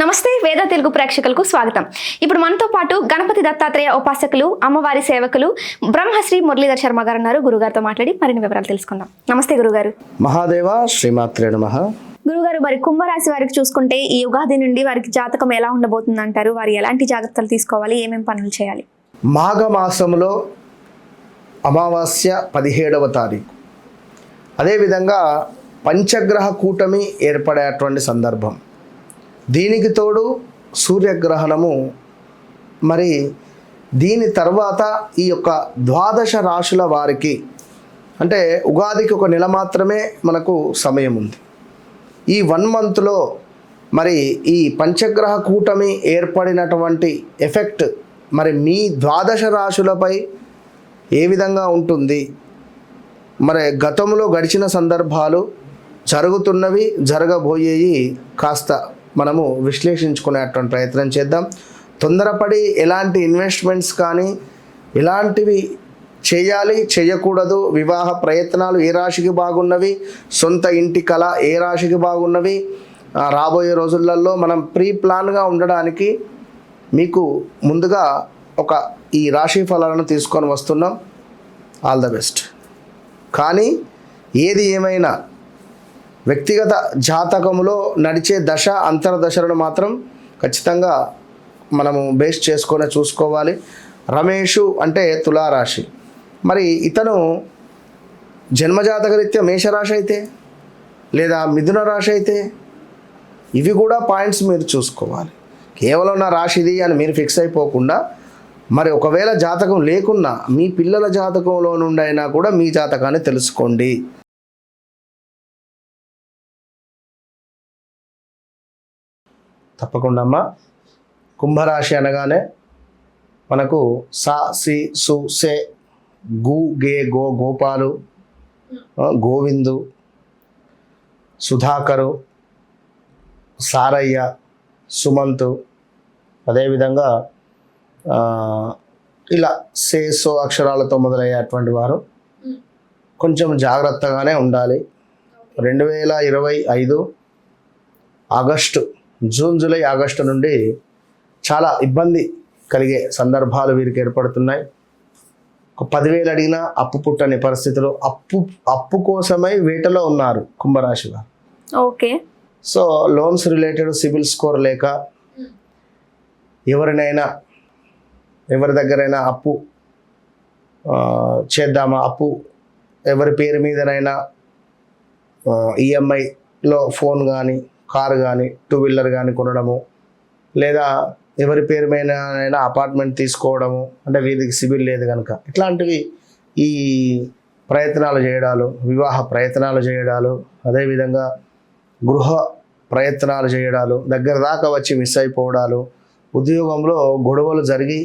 నమస్తే వేద తెలుగు ప్రేక్షకులకు స్వాగతం. ఇప్పుడు మనతో పాటు గణపతి దత్తాత్రేయ ఉపాసకులు, అమ్మవారి సేవకులు బ్రహ్మశ్రీ మురళీధర్ శర్మ గారు ఉన్నారు. గురుగారితో మాట్లాడి మరిన్ని వివరాలు తెలుసుకుందాం. నమస్తే గురుగారు. మహాదేవ శ్రీమాత్రే నమః. గురుగారు, మరి కుంభరాశి వారికి చూసుకుంటే ఈ ఉగాది నుండి వారికి జాతకం ఎలా ఉండబోతుంది అంటారు? వారు ఎలాంటి జాగ్రత్తలు తీసుకోవాలి, ఏమేమి పనులు చేయాలి? మాఘ మాసంలో అమావాస్య 17వ తారీఖు, అదేవిధంగా పంచగ్రహ కూటమి ఏర్పడేటువంటి సందర్భం. దీనికి తోడు సూర్యగ్రహణము. మరి దీని తర్వాత ఈ యొక్క ద్వాదశ రాశుల వారికి, అంటే ఉగాదికి ఒక నెల మాత్రమే మనకు సమయం ఉంది. ఈ 1 మంత్లో మరి ఈ పంచగ్రహ కూటమి ఏర్పడినటువంటి ఎఫెక్ట్ మరి మీ ద్వాదశ రాశులపై ఏ విధంగా ఉంటుంది, మరి గతంలో గడిచిన సందర్భాలు, జరుగుతున్నవి, జరగబోయేవి కాస్త మనము విశ్లేషించుకునేటువంటి ప్రయత్నం చేద్దాం. తొందరపడి ఎలాంటి ఇన్వెస్ట్మెంట్స్ కానీ ఇలాంటివి చేయాలి, చేయకూడదు. వివాహ ప్రయత్నాలు ఏ రాశికి బాగున్నవి, సొంత ఇంటి కళ ఏ రాశికి బాగున్నవి, రాబోయే రోజులలో మనం ప్రీ ప్లాన్గా ఉండడానికి మీకు ముందుగా ఈ రాశి ఫలాలను తీసుకొని వస్తున్నాం. All the best. కానీ ఏది ఏమైనా వ్యక్తిగత జాతకములో నడిచే దశ అంతర్దశలను మాత్రం ఖచ్చితంగా మనము బేస్ చేసుకొని చూసుకోవాలి. రమేషు అంటే తులారాశి, మరి ఇతను జన్మజాతకరీత్యా మేషరాశి అయితే లేదా మిథున రాశి అయితే ఇవి కూడా పాయింట్స్ మీరు చూసుకోవాలి. కేవలం నా రాశిది అని మీరు ఫిక్స్ అయిపోకుండా, మరి ఒకవేళ జాతకం లేకున్నా మీ పిల్లల జాతకంలో నుండి అయినా కూడా మీ జాతకాన్ని తెలుసుకోండి. తప్పకుండా అమ్మ. కుంభరాశి అనగానే మనకు సా, సి, సు, సే, గు, గే, గో, గోపాలు, గోవిందు, సుధాకరు, సారయ్య, సుమంతు, అదేవిధంగా ఇలా సే, సో అక్షరాలతో మొదలయ్యేటువంటి వారు కొంచెం జాగ్రత్తగానే ఉండాలి. 2025 ఆగస్టు, జూన్, జూలై, ఆగస్టు నుండి చాలా ఇబ్బంది కలిగే సందర్భాలు వీరికి ఏర్పడుతున్నాయి. ఒక 10,000 అడిగినా అప్పు పుట్టని పరిస్థితులు, అప్పు కోసమై వేటలో ఉన్నారు కుంభరాశి వారు. Okay. So loans related CIBIL score లేక ఎవరి దగ్గరైనా అప్పు చేద్దామా, అప్పు ఎవరి పేరు మీదనైనా ఈఎంఐలో ఫోన్ కానీ, కారు కానీ, 2 వీలర్ కానీ కొనడము, లేదా ఎవరి పేరు మీద అపార్ట్మెంట్ తీసుకోవడము, అంటే వీరికి సిబిల్ లేదు కనుక ఇట్లాంటివి ఈ ప్రయత్నాలు చేయడాలు, వివాహ ప్రయత్నాలు చేయడాలు, అదేవిధంగా గృహ ప్రయత్నాలు చేయడాలు, దగ్గర దాకా వచ్చి మిస్ అయిపోవడాలు, ఉద్యోగంలో గొడవలు జరిగి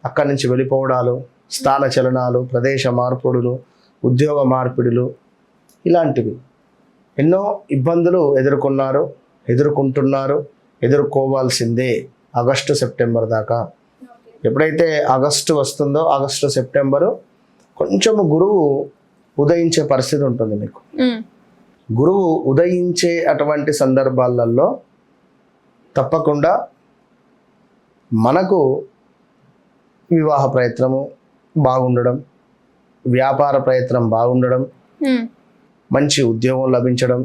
అక్కడి నుంచి వెళ్ళిపోవడాలు, స్థాన చలనాలు, ప్రదేశ మార్పుడులు, ఉద్యోగ మార్పిడులు, ఇలాంటివి ఎన్నో ఇబ్బందులు ఎదుర్కొంటున్నారు, ఎదుర్కోవాల్సిందే ఆగస్టు, సెప్టెంబర్ దాకా. ఎప్పుడైతే ఆగస్టు వస్తుందో, ఆగస్టు, సెప్టెంబరు కొంచెము గురువు ఉదయించే పరిస్థితి ఉంటుంది మీకు. గురువు ఉదయించే అటువంటి సందర్భాలలో తప్పకుండా మనకు వివాహ ప్రయత్నము బాగుండడం, వ్యాపార ప్రయత్నం బాగుండడం, మంచి ఉద్యోగం లభించడం,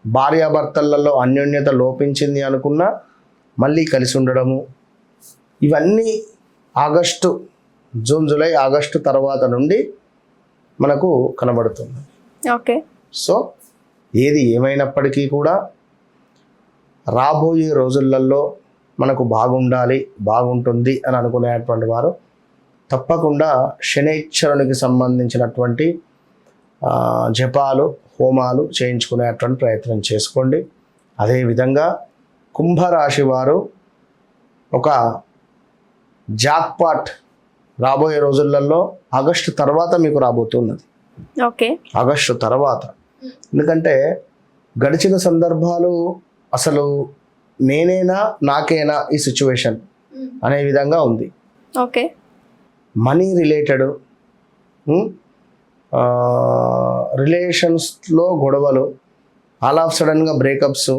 భార్యాభర్తలలో అన్యోన్యత లోపించింది అనుకున్నా మళ్ళీ కలిసి ఉండడము, ఇవన్నీ ఆగస్టు, జూన్, జూలై, ఆగస్టు తర్వాత నుండి మనకు కనబడుతుంది. ఓకే. సో ఏది ఏమైనప్పటికీ కూడా రాబోయే రోజులలో మనకు బాగుండాలి, బాగుంటుంది అని అనుకునేటువంటి వారు తప్పకుండా శనైశ్వరునికి సంబంధించినటువంటి జపాలు, హోమాలు చేయించుకునేటువంటి ప్రయత్నం చేసుకోండి. అదేవిధంగా కుంభరాశి వారు ఒక జాక్పాట్ రాబోయే రోజులలో ఆగస్టు తర్వాత మీకు రాబోతున్నది. ఓకే. ఆగస్టు తర్వాత, ఎందుకంటే గడిచిన సందర్భాలు అసలు నేనేనా నాకేనా ఈ సిచ్యువేషన్ అనే విధంగా ఉంది. ఓకే. మనీ రిలేటెడ్, రిలేషన్స్లో గొడవలు, ఆల్ ఆఫ్ సడన్గా బ్రేకప్స్,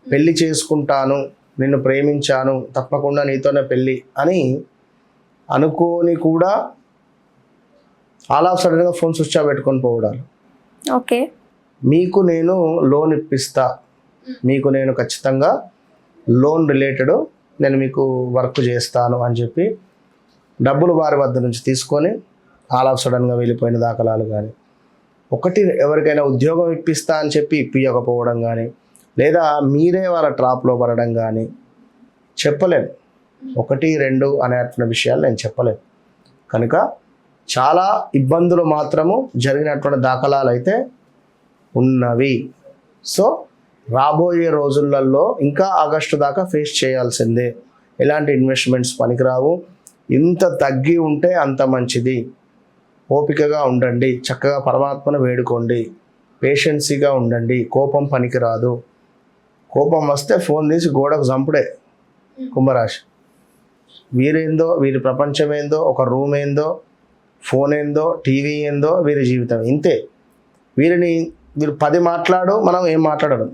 పెళ్లి చేసుకుంటాను నిన్ను ప్రేమించాను, తప్పకుండా నీతోనే పెళ్ళి అని అనుకోని కూడా ఆల్ ఆఫ్ సడన్గా ఫోన్ స్విచ్ ఆఫ్ పెట్టుకొని పోవడాలు. ఓకే. మీకు నేను లోన్ ఇప్పిస్తా, మీకు నేను ఖచ్చితంగా లోన్ రిలేటెడ్ నేను మీకు వర్క్ చేస్తాను అని చెప్పి డబ్బులు వారి వద్ద నుంచి తీసుకొని ఆల్ ఆఫ్ సడన్గా వెళ్ళిపోయిన దాఖలాలు కానీ, ఒకటి ఎవరికైనా ఉద్యోగం ఇప్పిస్తా అని చెప్పి ఇప్పియకపోవడం కానీ, లేదా మీరే వాళ్ళ ట్రాప్లో పడడం కానీ చెప్పలేను. 1, 2 అనేటువంటి విషయాలు నేను చెప్పలేను. కనుక చాలా ఇబ్బందులు మాత్రము జరిగినటువంటి దాఖలాలు అయితే ఉన్నవి. సో రాబోయే రోజులలో ఇంకా ఆగస్టు దాకా ఫేస్ చేయాల్సిందే. ఎలాంటి ఇన్వెస్ట్మెంట్స్ పనికిరావు. ఇంత తగ్గి ఉంటే అంత మంచిది. ఓపికగా ఉండండి, చక్కగా పరమాత్మను వేడుకోండి, పేషెన్సీగా ఉండండి. కోపం పనికిరాదు. కోపం వస్తే ఫోన్ తీసి గోడకు చంపుడే కుంభరాశి. వీరేందో, వీరి ప్రపంచం ఏందో, ఒక రూమ్ ఏందో, ఫోన్ ఏందో, టీవీ ఏందో, వీరి జీవితం ఇంతే. వీరు 10 మాట్లాడు, మనం ఏం మాట్లాడడం.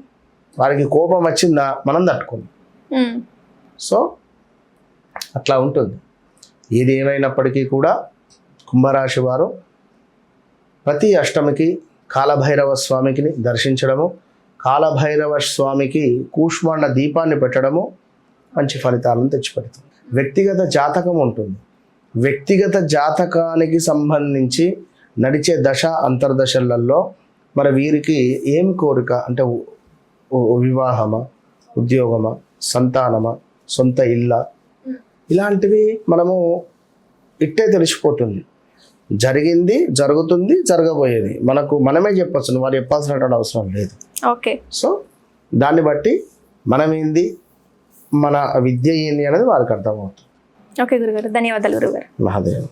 వారికి కోపం వచ్చిందా మనం తట్టుకోండి. సో అట్లా ఉంటుంది. ఏది ఏమైనప్పటికీ కూడా కుంభరాశి వారు ప్రతి అష్టమికి కాలభైరవ స్వామికి దర్శించడము, కాలభైరవ స్వామికి కూష్మాండ దీపాన్ని పెట్టడము మంచి ఫలితాలను తెచ్చిపెడుతుంది. వ్యక్తిగత జాతకం ఉంటుంది. వ్యక్తిగత జాతకానికి సంబంధించి నడిచే దశ అంతర్దశలలో మరి వీరికి ఏం కోరిక అంటే వివాహమా, ఉద్యోగమా, సంతానమా, సొంత ఇళ్ళ, ఇలాంటివి మనము ఇట్టే తెలిసిపోతుంది. జరిగింది, జరుగుతుంది, జరగబోయేది మనమే చెప్పచ్చు. వారు చెప్పాల్సినటువంటి అవసరం లేదు. ఓకే. సో దాన్ని బట్టి మనం ఏంది, మన విద్య ఏంది అనేది వారికి అర్థమవుతుంది. ఓకే గురుగారు, ధన్యవాదాలు గురుగారు. మహాదేవ్.